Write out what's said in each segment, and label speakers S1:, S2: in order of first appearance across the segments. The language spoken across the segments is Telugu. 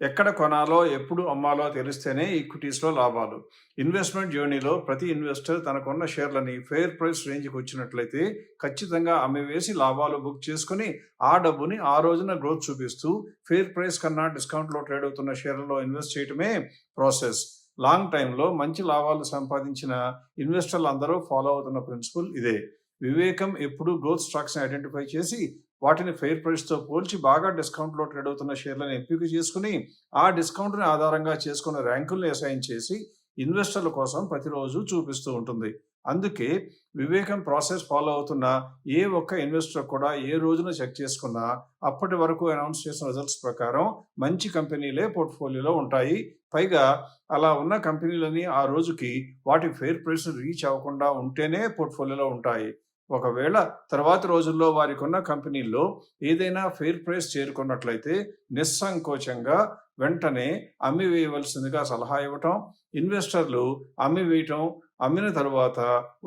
S1: ఎక్కడ కొనాలో, ఎప్పుడు అమ్మాలో తెలిస్తేనే ఈక్విటీస్‌లో లాభాలు. ఇన్వెస్ట్‌మెంట్ జర్నీలో ప్రతి ఇన్వెస్టర్ తనకున్న షేర్లని ఫెయిర్ ప్రైస్ రేంజ్‌కి వచ్చినట్లయితే ఖచ్చితంగా అమ్మివేసి లాభాలు బుక్ చేసుకొని, ఆ డబ్బుని ఆ రోజున గ్రోత్ చూపిస్తూ ఫెయిర్ ప్రైస్ కన్నా డిస్కౌంట్‌లో ట్రేడ్ అవుతున్న షేర్లలో ఇన్వెస్ట్ చేయటమే ప్రాసెస్. లాంగ్ టైమ్‌లో మంచి లాభాలు సంపాదించిన ఇన్వెస్టర్లందరూ ఫాలో అవుతున్న ప్రిన్సిపల్ ఇదే. వివేకం ఎప్పుడూ గ్రోత్ స్టాక్స్‌ని ఐడెంటిఫై చేసి వాటిని ఫెయిర్ ప్రైస్‌తో పోల్చి బాగా డిస్కౌంట్‌లో ట్రేడ్ అవుతున్న షేర్లను ఎంపిక చేసుకుని, ఆ డిస్కౌంట్‌ని ఆధారంగా చేసుకున్న ర్యాంకుల్ని అసైన్ చేసి ఇన్వెస్టర్ల కోసం ప్రతిరోజు చూపిస్తూ ఉంటుంది. అందుకే వివేకం ప్రాసెస్ ఫాలో అవుతున్న ఏ ఒక్క ఇన్వెస్టర్ కూడా ఏ రోజున చెక్ చేసుకున్నా అప్పటి వరకు అనౌన్స్ చేసిన రిజల్ట్స్ ప్రకారం మంచి కంపెనీలే పోర్ట్ఫోలియోలో ఉంటాయి. పైగా అలా ఉన్న కంపెనీలని ఆ రోజుకి వాటి ఫెయిర్ ప్రైస్ రీచ్ అవ్వకుండా ఉంటేనే పోర్ట్ఫోలియోలో ఉంటాయి. ఒకవేళ తర్వాతి రోజుల్లో వారికున్న కంపెనీల్లో ఏదైనా ఫెయిర్ ప్రైస్ చేరుకున్నట్లయితే నిస్సంకోచంగా వెంటనే అమ్మివేయవలసిందిగా సలహా ఇవ్వటం, ఇన్వెస్టర్లు అమ్మివేయటం, అమ్మిన తరువాత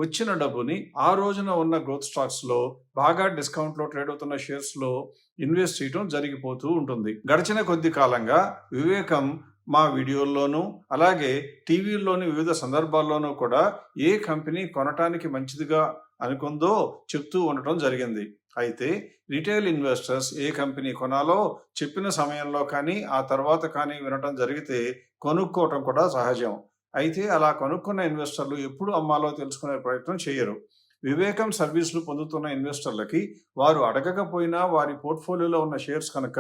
S1: వచ్చిన డబ్బుని ఆ రోజున ఉన్న గ్రోత్ స్టాక్స్‌లో బాగా డిస్కౌంట్‌లో ట్రేడ్ అవుతున్న షేర్స్‌లో ఇన్వెస్ట్ చేయటం జరిగిపోతూ ఉంటుంది. గడిచిన కొద్ది కాలంగా వివేకం మా వీడియోల్లోనూ, అలాగే టీవీల్లోని వివిధ సందర్భాల్లోనూ కూడా ఏ కంపెనీ కొనటానికి మంచిదిగా అనుకుందో చెప్తూ ఉండటం జరిగింది. అయితే రిటైల్ ఇన్వెస్టర్స్ ఏ కంపెనీ కొనాలో చెప్పిన సమయంలో కానీ, ఆ తర్వాత కానీ వినటం జరిగితే కొనుక్కోవటం కూడా సహజం. అయితే అలా కొనుక్కున్న ఇన్వెస్టర్లు ఎప్పుడు అమ్మాలో తెలుసుకునే ప్రయత్నం చేయరు. వివేకం సర్వీసులు పొందుతున్న ఇన్వెస్టర్లకి వారు అడగకపోయినా వారి పోర్ట్ఫోలియోలో ఉన్న షేర్స్ కనుక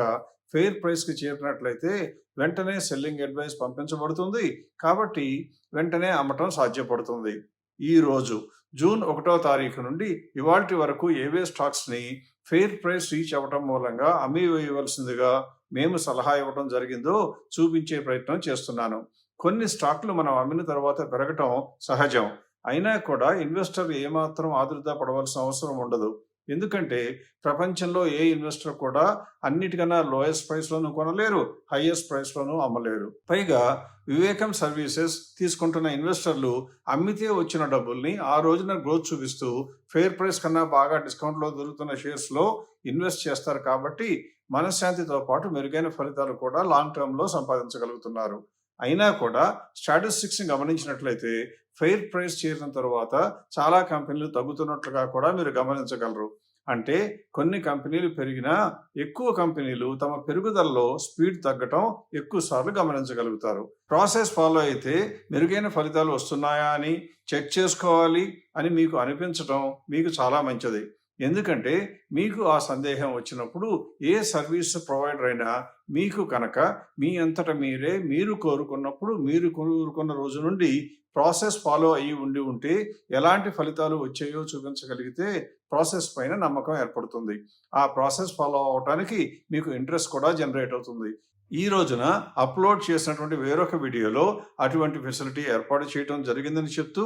S1: ఫెయిర్ ప్రైస్కి చేరినట్లయితే వెంటనే సెల్లింగ్ అడ్వైస్ పంపించబడుతుంది. కాబట్టి వెంటనే అమ్మటం సాధ్యపడుతుంది. ఈరోజు జూన్ 1వ తారీఖు నుండి ఇవాల్టి వరకు ఏవే స్టాక్స్ని ఫెయిర్ ప్రైస్ రీచ్ అవ్వటం మూలంగా అమ్మివేయవలసిందిగా మేము సలహా ఇవ్వడం జరిగిందో చూపించే ప్రయత్నం చేస్తున్నాను. కొన్ని స్టాక్లు మనం అమ్మిన తర్వాత పెరగటం సహజం. అయినా కూడా ఇన్వెస్టర్ ఏమాత్రం ఆదుర్దా పడవలసిన అవసరం ఉండదు. ఎందుకంటే ప్రపంచంలో ఏ ఇన్వెస్టర్ కూడా అన్నిటికన్నా లోయెస్ట్ ప్రైస్లోనూ కొనలేరు, హైయెస్ట్ ప్రైస్లోనూ అమ్మలేరు. పైగా వివేకం సర్వీసెస్ తీసుకుంటున్న ఇన్వెస్టర్లు అమ్మితే వచ్చిన డబ్బుల్ని ఆ రోజున గ్రోత్ చూపిస్తూ ఫెయిర్ ప్రైస్ కన్నా బాగా డిస్కౌంట్లో దొరుకుతున్న షేర్స్లో ఇన్వెస్ట్ చేస్తారు. కాబట్టి మనశ్శాంతితో పాటు మెరుగైన ఫలితాలు కూడా లాంగ్ టర్మ్లో సంపాదించగలుగుతున్నారు. అయినా కూడా స్టాటిస్టిక్స్ని గమనించినట్లయితే ఫెయిర్ ప్రైస్ చేరిన తర్వాత చాలా కంపెనీలు తగ్గుతున్నట్లుగా కూడా మీరు గమనించగలరు. అంటే కొన్ని కంపెనీలు పెరిగినా ఎక్కువ కంపెనీలు తమ పెరుగుదలలో స్పీడ్ తగ్గటం ఎక్కువ సార్లు గమనించగలుగుతారు. ప్రాసెస్ ఫాలో అయితే మెరుగైన ఫలితాలు వస్తున్నాయా అని చెక్ చేసుకోవాలి అని మీకు అనిపించడం మీకు చాలా మంచిది. ఎందుకంటే మీకు ఆ సందేహం వచ్చినప్పుడు ఏ సర్వీస్ ప్రొవైడర్ అయినా మీకు కనుక మీ అంతట మీరే మీరు కోరుకున్నప్పుడు మీరు కోరుకున్న రోజు నుండి ప్రాసెస్ ఫాలో అయ్యి ఉంటే ఎలాంటి ఫలితాలు వచ్చాయో చూపించగలిగితే ప్రాసెస్ పైన నమ్మకం ఏర్పడుతుంది. ఆ ప్రాసెస్ ఫాలో అవడానికి మీకు ఇంట్రెస్ట్ కూడా జనరేట్ అవుతుంది. ఈ రోజున అప్లోడ్ చేసినటువంటి వేరొక వీడియోలో అటువంటి ఫెసిలిటీ ఏర్పాటు చేయడం జరిగిందని చెప్తూ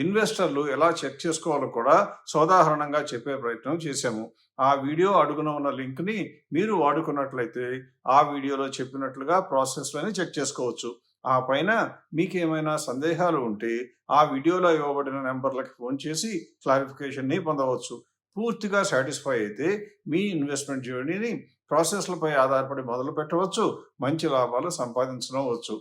S1: ఇన్వెస్టర్లు ఎలా చెక్ చేసుకోవాలో కూడా సోదాహరణంగా చెప్పే ప్రయత్నం చేశాము. ఆ వీడియో అడుగున ఉన్న లింక్ని మీరు వాడుకున్నట్లయితే ఆ వీడియోలో చెప్పినట్లుగా ప్రాసెస్లని చెక్ చేసుకోవచ్చు. ఆ పైన మీకేమైనా సందేహాలు ఉంటే ఆ వీడియోలో ఇవ్వబడిన నెంబర్లకి ఫోన్ చేసి క్లారిఫికేషన్ని పొందవచ్చు. పూర్తిగా సాటిస్ఫై అయితే మీ ఇన్వెస్ట్మెంట్ జర్నీని ప్రాసెస్లపై ఆధారపడి మొదలు పెట్టవచ్చు, మంచి లాభాలు సంపాదించవచ్చు.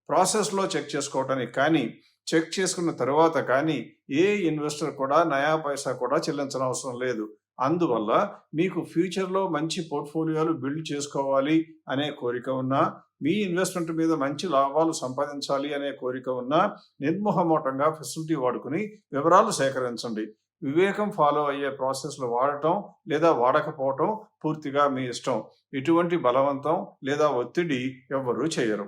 S1: ప్రాసెస్లో చెక్ చేసుకోవటానికి కానీ, చెక్ చేసుకున్న తర్వాత కానీ ఏ ఇన్వెస్టర్ కూడా నయా పైసా కూడా చెల్లించనవసరం లేదు. అందువల్ల మీకు ఫ్యూచర్లో మంచి పోర్ట్ఫోలియోలు బిల్డ్ చేసుకోవాలి అనే కోరిక ఉన్నా, మీ ఇన్వెస్ట్మెంట్ మీద మంచి లాభాలు సంపాదించాలి అనే కోరిక ఉన్నా నిర్మోహమాటంగా ఫెసిలిటీ వాడుకుని వివరాలు సేకరించండి. వివేకం ఫాలో అయ్యే ప్రాసెస్లు వాడటం లేదా వాడకపోవటం పూర్తిగా మీ ఇష్టం. ఎటువంటి బలవంతం లేదా ఒత్తిడి ఎవ్వరూ చేయరు.